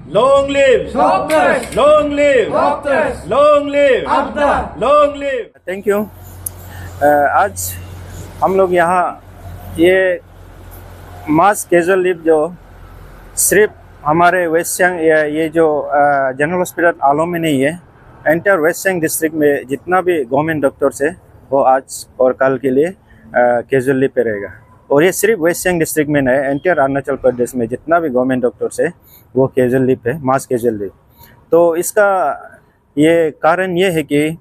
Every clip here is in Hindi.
Long live Doctors! long live Doctors! long live Abda! long live thank you. आज हम लोग यहाँ ये मास कैजुअल लीव जो सिर्फ हमारे वेस्ट सियांग ये जो जनरल हॉस्पिटल आलो में नहीं है, एंटायर वेस्ट सियांग डिस्ट्रिक्ट में जितना भी गवर्नमेंट डॉक्टर्स है वो आज और कल के लिए कैजुअल लीव पे रहेगा। और ये सिर्फ वेस्ट सियांग डिस्ट्रिक्ट में नहीं है, एंटायर अरुणाचल प्रदेश में जितना भी गवर्नमेंट डॉक्टर्स है वो कैजुअल लीव है, मास कैजुअल लीव। तो इसका ये कारण ये है कि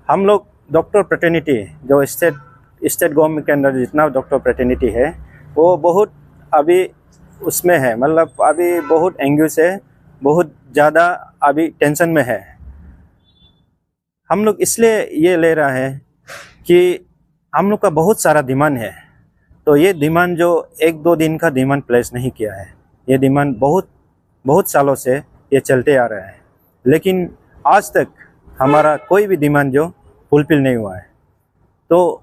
हम लोग डॉक्टर फ्रेटर्निटी जो स्टेट गवर्नमेंट के अंदर जितना डॉक्टर फ्रेटर्निटी है वो बहुत अभी उसमें है, मतलब अभी बहुत एंग्यूस है, बहुत ज़्यादा अभी टेंशन में है। हम लोग इसलिए ये ले रहा है कि हम लोग का बहुत सारा डिमांड है, तो ये डिमांड जो एक दो दिन का डिमांड प्लेस नहीं किया है, ये डिमांड बहुत सालों से ये चलते आ रहा है, लेकिन आज तक हमारा कोई भी डिमांड जो फुलफिल नहीं हुआ है। तो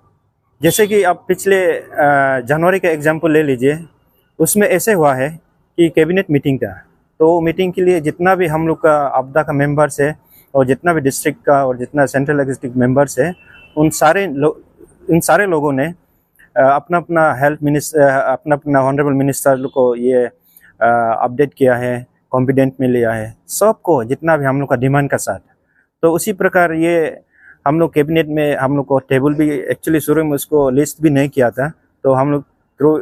जैसे कि आप पिछले जनवरी का एग्जांपल ले लीजिए, उसमें ऐसे हुआ है कि कैबिनेट मीटिंग था, तो मीटिंग के लिए जितना भी हम लोग का आपदा का मेंबर्स है और जितना भी डिस्ट्रिक्ट का और जितना सेंट्रल एग्जीक्यूटिव मेंबर्स है उन सारे लोगों ने अपना अपना हेल्थ मिनिस्टर अपना ऑनरेबल मिनिस्टर को ये अपडेट किया है, कॉन्फिडेंट में लिया है सबको जितना भी हम लोग का डिमांड का साथ। तो उसी प्रकार ये हम लोग कैबिनेट में हम लोग को टेबल भी एक्चुअली शुरू में उसको लिस्ट भी नहीं किया था, तो हम लोग थ्रू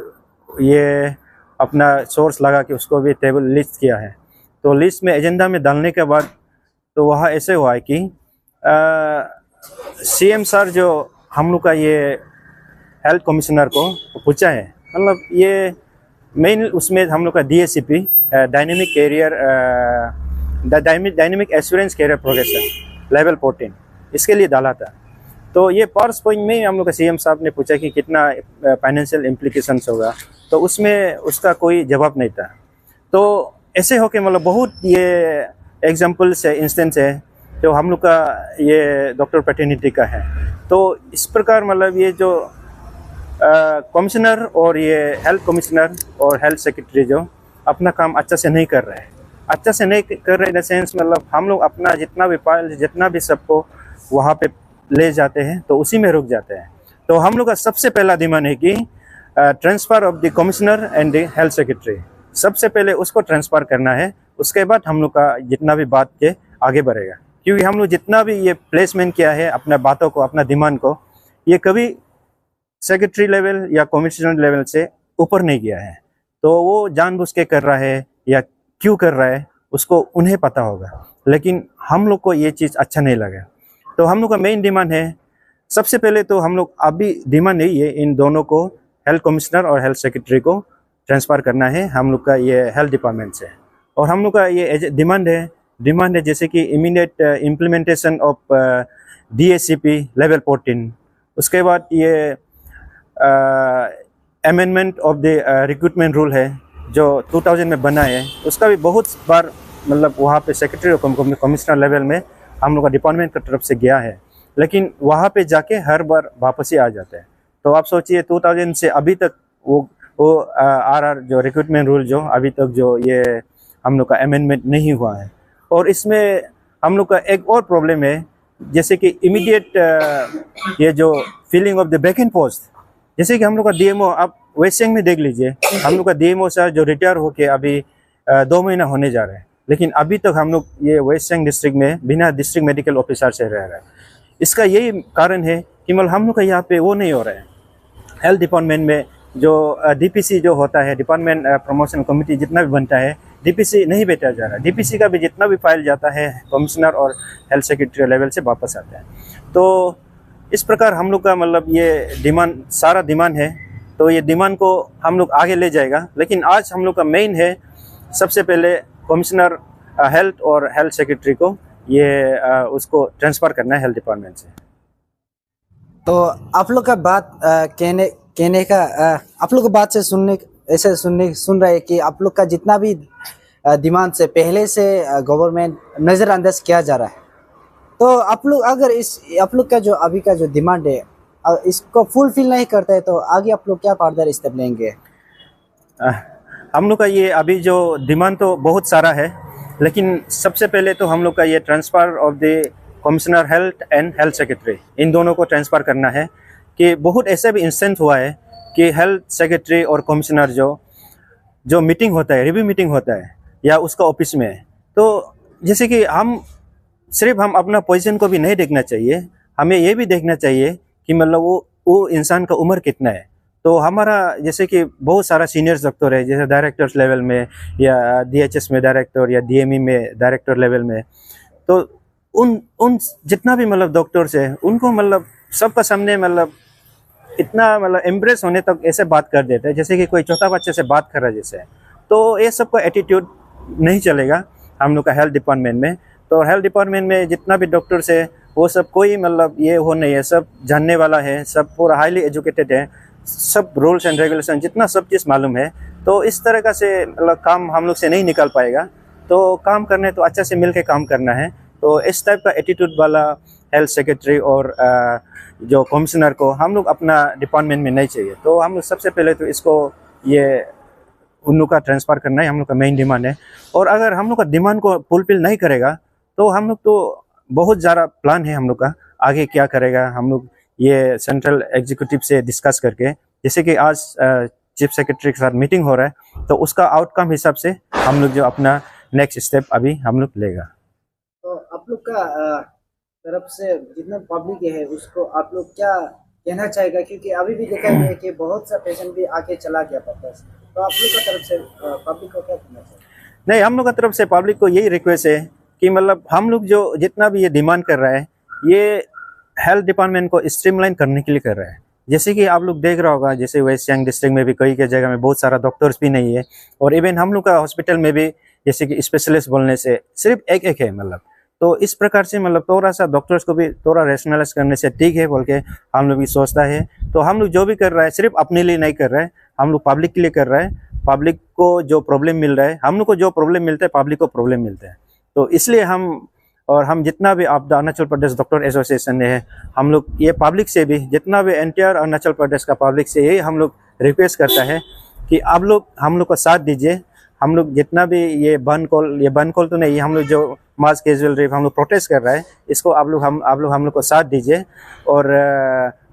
ये अपना सोर्स लगा के उसको भी टेबल लिस्ट किया है। तो लिस्ट में एजेंडा में डालने के बाद तो वहाँ ऐसे हुआ है कि सीएम सर जो हम लोग का ये हेल्थ कमिश्नर को पूछा है, मतलब ये मेन उसमें हम लोग का DSCP dynamic career dynamic assurance career progression level 14 इसके लिए डाला था। तो ये पर्स पॉइंट में हम लोग का सीएम साहब ने पूछा कि कितना फाइनेंशियल इम्प्लीकेशंस होगा, तो उसमें उसका कोई जवाब नहीं था। तो ऐसे हो के मतलब बहुत ये एग्जांपल्स है, इंस्टेंस है जो हम लोग का ये डॉक्टर फ्रेटर्निटी का है। तो इस प्रकार मतलब ये जो कमिश्नर और ये हेल्थ कमिश्नर और हेल्थ सेक्रेटरी जो अपना काम अच्छा से नहीं कर रहे हैं, अच्छा से नहीं कर रहे इन द सेंस मतलब हम लोग अपना जितना भी फाइल जितना भी सबको वहाँ पे ले जाते हैं तो उसी में रुक जाते हैं। तो हम लोग का सबसे पहला डिमांड है कि transfer of the commissioner and the health secretary, सबसे पहले उसको ट्रांसफ़र करना है, उसके बाद हम लोग का जितना भी बात के आगे बढ़ेगा। क्योंकि हम लोग जितना भी ये प्लेसमेंट किया है अपना बातों को, अपना डिमांड को, ये कभी सेक्रेटरी लेवल या कमिश्नर लेवल से ऊपर नहीं गया है। तो वो जानबूझ के कर रहा है या क्यों कर रहा है उसको उन्हें पता होगा, लेकिन हम लोग को ये चीज़ अच्छा नहीं लगा। तो हम लोग का मेन डिमांड है, सबसे पहले तो हम लोग अभी डिमांड नहीं है इन दोनों को, हेल्थ कमिश्नर और हेल्थ सेक्रेटरी को ट्रांसफ़र करना है हम लोग का ये हेल्थ डिपार्टमेंट से। और हम लोग का ये डिमांड है जैसे कि immediate implementation of DSCP level 14, उसके बाद ये amendment of the recruitment rule है जो 2000 में बना है, उसका भी बहुत बार मतलब वहाँ पे सेक्रेटरी और कमिश्नर लेवल में हम लोग का डिपार्टमेंट की तरफ से गया है, लेकिन वहाँ पे जाके हर बार वापस ही आ जाते हैं। तो आप सोचिए 2000 से अभी तक वो RR जो रिक्रूटमेंट रूल जो अभी तक जो ये हम लोग का अमेंडमेंट नहीं हुआ है। और इसमें हम लोग का एक और प्रॉब्लम है, जैसे कि इमीडिएट ये जो filling of the vacant post, जैसे कि हम लोग का DMO आप वेस्ट सियांग में देख लीजिए, हम लोग का DMO सर जो रिटायर होके अभी 2 महीना होने जा रहे हैं, लेकिन अभी तक हम लोग ये वेस्ट सियांग डिस्ट्रिक्ट में बिना डिस्ट्रिक्ट मेडिकल ऑफिसर से रह रहे हैं। इसका यही कारण है कि मतलब हम लोग का यहाँ पे वो नहीं हो रहा है, हेल्थ डिपार्टमेंट में जो DPC जो होता है, डिपार्टमेंट प्रमोशन कमेटी जितना भी बनता है, DPC नहीं बैठा जा रहा है। DPC का भी जितना भी फाइल जाता है कमिश्नर और हेल्थ सेक्रेटरी लेवल से वापस आता है। तो इस प्रकार हम लोग का मतलब ये डिमांड सारा डिमांड है, तो ये डिमांड को हम लोग आगे ले जाएगा। लेकिन आज हम लोग का मेन है, सबसे पहले कमिश्नर हेल्थ और हेल्थ सेक्रेटरी को ये उसको ट्रांसफ़र करना है हेल्थ डिपार्टमेंट से। तो आप लोग का बात कहने का आप लोग का बात से सुन रहे हैं कि आप लोग का जितना भी डिमांड से पहले से गवर्नमेंट नज़रअंदाज किया जा रहा है। तो आप लोग अगर आप लोग का जो अभी का जो डिमांड है इसको फुलफिल नहीं करता है तो आगे आप लोग क्या फर्दर स्टेप लेंगे? हम लोग का ये अभी जो डिमांड तो बहुत सारा है, लेकिन सबसे पहले तो हम लोग का ये transfer of the commissioner health and health secretary, इन दोनों को ट्रांसफ़र करना है। कि बहुत ऐसे भी इंस्टेंस हुआ है कि हेल्थ सेक्रेटरी और कमिश्नर जो मीटिंग होता है, रिव्यू मीटिंग होता है या उसका ऑफिस में, तो जैसे कि हम अपना पोजीशन को भी नहीं देखना चाहिए, हमें ये भी देखना चाहिए कि मतलब वो इंसान का उम्र कितना है। तो हमारा जैसे कि बहुत सारा सीनियर्स डॉक्टर है, जैसे डायरेक्टर्स लेवल में या डीएचएस में डायरेक्टर या डीएमई में डायरेक्टर लेवल में, तो उन जितना भी मतलब डॉक्टर्स है उनको मतलब सबका सामने मतलब इतना मतलब एम्ब्रेस होने तक ऐसे बात कर देते हैं जैसे कि कोई छोटा बच्चे से बात कर रहा है जैसे। तो ये सब का एटीट्यूड नहीं चलेगा हम लोग का हेल्थ डिपार्टमेंट में। तो हेल्थ डिपार्टमेंट में जितना भी डॉक्टर्स है वो सब कोई मतलब ये हो नहीं है, सब जानने वाला है, सब पूरा हाईली एजुकेटेड है, सब रूल्स एंड रेगुलेशन जितना सब चीज़ मालूम है। तो इस तरह का से मतलब काम हम लोग से नहीं निकल पाएगा। तो काम करने तो अच्छे से मिल के काम करना है। तो इस टाइप का एटीट्यूड वाला हेल्थ सेक्रेटरी और जो कमिश्नर को हम लोग अपना डिपार्टमेंट में नहीं चाहिए। तो हम लोग सबसे पहले तो इसको ये उन लोग का ट्रांसफ़र करना है, हम लोग का मेन डिमांड है। और अगर हम लोग का डिमांड को फुलफिल नहीं करेगा तो हम लोग तो बहुत ज़्यादा प्लान है हम लोग का आगे क्या करेगा। हम लोग ये सेंट्रल एग्जीक्यूटिव से डिस्कस करके, जैसे कि आज चीफ सेक्रेटरी के साथ मीटिंग हो रहा है, तो उसका आउटकम हिसाब से हम लोग जो अपना नेक्स्ट स्टेप अभी हम लोग लेगा। तो आप लोग का तरफ से जितना पब्लिक है उसको आप लोग क्या कहना चाहेगा, क्योंकि अभी भी देखा गया है कि बहुत सा पेशेंट भी आके चला गया पर्पस, तो आप लोग का तरफ से पब्लिक को क्या कहना चाहिए? नहीं, हम लोग का तरफ से पब्लिक को यही रिक्वेस्ट है कि मतलब हम लोग जो जितना भी ये डिमांड कर रहा है ये हेल्थ डिपार्टमेंट को स्ट्रीमलाइन करने के लिए कर रहा है। जैसे कि आप लोग देख रहा होगा, जैसे वेस्ट सियांग डिस्ट्रिक्ट में भी कई के जगह में बहुत सारा डॉक्टर्स भी नहीं है, और इवन हम लोग का हॉस्पिटल में भी जैसे कि स्पेशलिस्ट बोलने से सिर्फ एक है मतलब। तो इस प्रकार से मतलब थोड़ा सा डॉक्टर्स को भी थोड़ा रेशनलाइज करने से ठीक है बोल के हम लोग भी सोचता है। तो हम लोग जो भी कर रहा है सिर्फ अपने लिए नहीं कर रहा है, हम लोग पब्लिक के लिए कर रहा है। पब्लिक को जो प्रॉब्लम मिल रहा है, हम लोग को जो प्रॉब्लम मिलता है पब्लिक को प्रॉब्लम मिलता है। तो इसलिए हम जितना भी आप अरुणाचल प्रदेश डॉक्टर एसोसिएशन है, हम लोग ये पब्लिक से भी जितना भी एंटायर अरुणाचल प्रदेश का पब्लिक से यही हम लोग रिक्वेस्ट करता है कि आप लोग हम लोग को साथ दीजिए। हम लोग जितना भी ये बंद कॉल तो नहीं, हम लोग जो मास कैजुअल रेप हम लोग प्रोटेस्ट कर रहा है, इसको आप लोग हम लोग को साथ दीजिए। और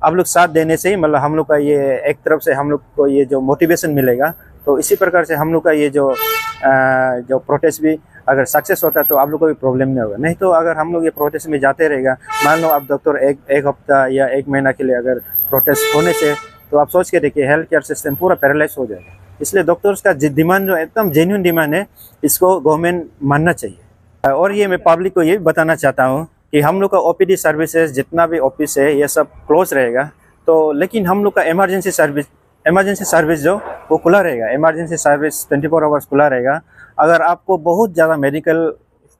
आप लोग साथ देने से ही मतलब हम लोग का ये एक तरफ से हम लोग को ये जो मोटिवेशन मिलेगा। तो इसी प्रकार से हम लोग का ये जो प्रोटेस्ट भी अगर सक्सेस होता है तो आप लोग को भी प्रॉब्लम नहीं होगा। नहीं तो अगर हम लोग ये प्रोटेस्ट में जाते रहेगा, मान लो आप डॉक्टर एक हफ्ता या एक महीना के लिए अगर प्रोटेस्ट होने से, तो आप सोच के देखिए हेल्थ केयर सिस्टम पूरा पैरालाइज हो जाएगा। इसलिए डॉक्टर्स का डिमांड जो एकदम जेन्युइन डिमांड है, इसको गवर्नमेंट मानना चाहिए। और ये मैं पब्लिक को ये भी बताना चाहता हूँ कि हम लोग का ओपीडी सर्विसेज जितना भी ऑफिस है ये सब क्लोज रहेगा। तो लेकिन हम लोग का इमरजेंसी सर्विस जो वो खुला रहेगा। इमरजेंसी सर्विस 24 आवर्स खुला रहेगा। अगर आपको बहुत ज़्यादा मेडिकल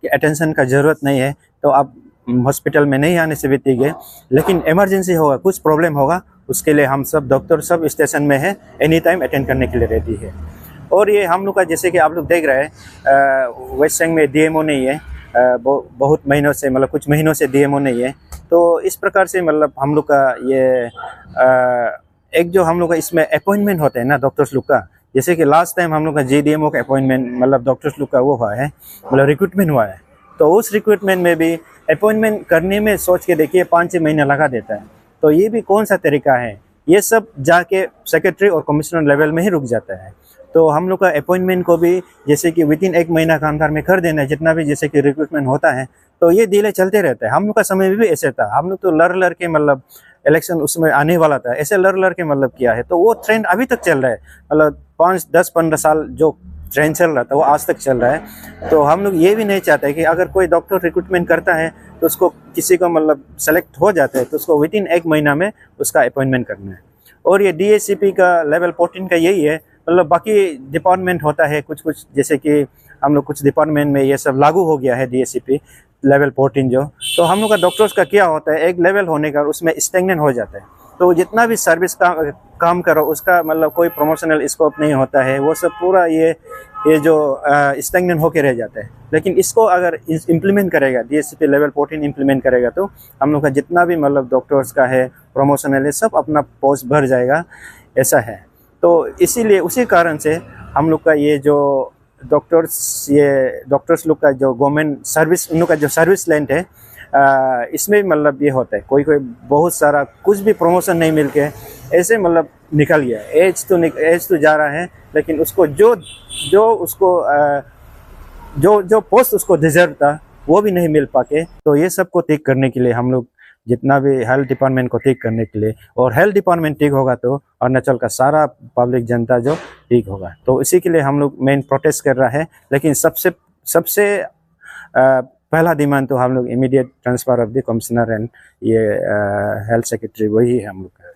अटेंशन का ज़रूरत नहीं है तो आप हॉस्पिटल में नहीं आने से भी ठीक है, लेकिन इमरजेंसी होगा, कुछ प्रॉब्लम होगा, उसके लिए हम सब डॉक्टर सब स्टेशन में है, एनी टाइम अटेंड करने के लिए रेडी है। और ये हम लोग का जैसे कि आप लोग देख रहे हैं वेस्ट सियांग में डीएमओ नहीं है, बहुत महीनों से मतलब कुछ महीनों से डीएमओ नहीं है। तो इस प्रकार से मतलब हम लोग का ये एक जो हम लोग का इसमें अपॉइंटमेंट होता है ना डॉक्टर्स लोग का, जैसे कि लास्ट टाइम हम लोग का जीडीएमओ का अपॉइंटमेंट मतलब डॉक्टर्स लोग का वो हुआ है, मतलब रिक्रूटमेंट हुआ है। तो उस रिक्रूटमेंट में भी अपॉइंटमेंट करने में सोच के देखिए 5-6 महीने लगा देता है। तो ये भी कौन सा तरीका है? ये सब जाके सेक्रेटरी और कमिश्नर लेवल में ही रुक जाता है। तो हम लोग का अपॉइंटमेंट को भी जैसे कि विदिन 1 महीना का अंदर में कर देना है, जितना भी जैसे कि रिक्रूटमेंट होता है। तो ये डिले चलते रहता है। हम लोग का समय में भी ऐसे था, हम लोग तो लड़ के मतलब इलेक्शन उसमें आने वाला था, ऐसे लड़ के मतलब किया है। तो वो ट्रेंड अभी तक चल रहा है, मतलब 5, 10, 15 साल जो ट्रेंड चल रहा था वो आज तक चल रहा है। तो हम लोग ये भी नहीं चाहते कि अगर कोई डॉक्टर रिक्रूटमेंट करता है तो उसको किसी को मतलब सेलेक्ट हो जाता है तो उसको विदिन 1 महीना में उसका अपॉइंटमेंट करना है। और ये डीएससीपी का लेवल 14 का यही है। मतलब बाकी डिपार्टमेंट होता है कुछ जैसे कि हम लोग कुछ डिपार्टमेंट में ये सब लागू हो गया है डीएससीपी लेवल 14 जो। तो हम लोग का डॉक्टर्स का क्या होता है, एक लेवल होने का उसमें स्टैग्नेंट हो जाता है। तो जितना भी सर्विस का काम करो उसका मतलब कोई प्रमोशनल स्कोप नहीं होता है, वो सब पूरा ये जो स्टैग्नेंट होके रह जाता है। लेकिन इसको अगर इम्प्लीमेंट करेगा डीएससीपी लेवल 14 इम्प्लीमेंट करेगा तो हम लोग का जितना भी मतलब डॉक्टर्स का है प्रमोशनल है सब अपना पोस्ट भर जाएगा, ऐसा है। तो इसीलिए उसी कारण से हम लोग का ये जो डॉक्टर्स लोग का जो गवर्नमेंट सर्विस, उन लोग का जो सर्विस लेंथ है, इसमें मतलब ये होता है, कोई बहुत सारा कुछ भी प्रमोशन नहीं मिल के ऐसे मतलब निकल गया। एज तो जा रहा है, लेकिन उसको जो पोस्ट उसको डिजर्व था वो भी नहीं मिल पाके। तो ये सब को ठीक करने के लिए हम लोग जितना भी हेल्थ डिपार्टमेंट को ठीक करने के लिए, और हेल्थ डिपार्टमेंट ठीक होगा तो अरुणाचल का सारा पब्लिक जनता जो ठीक होगा, तो इसी के लिए हम लोग मेन प्रोटेस्ट कर रहा है। लेकिन सबसे पहला डिमांड तो हम लोग immediate transfer of the commissioner and ये हेल्थ सेक्रेटरी, वही है हम लोग का।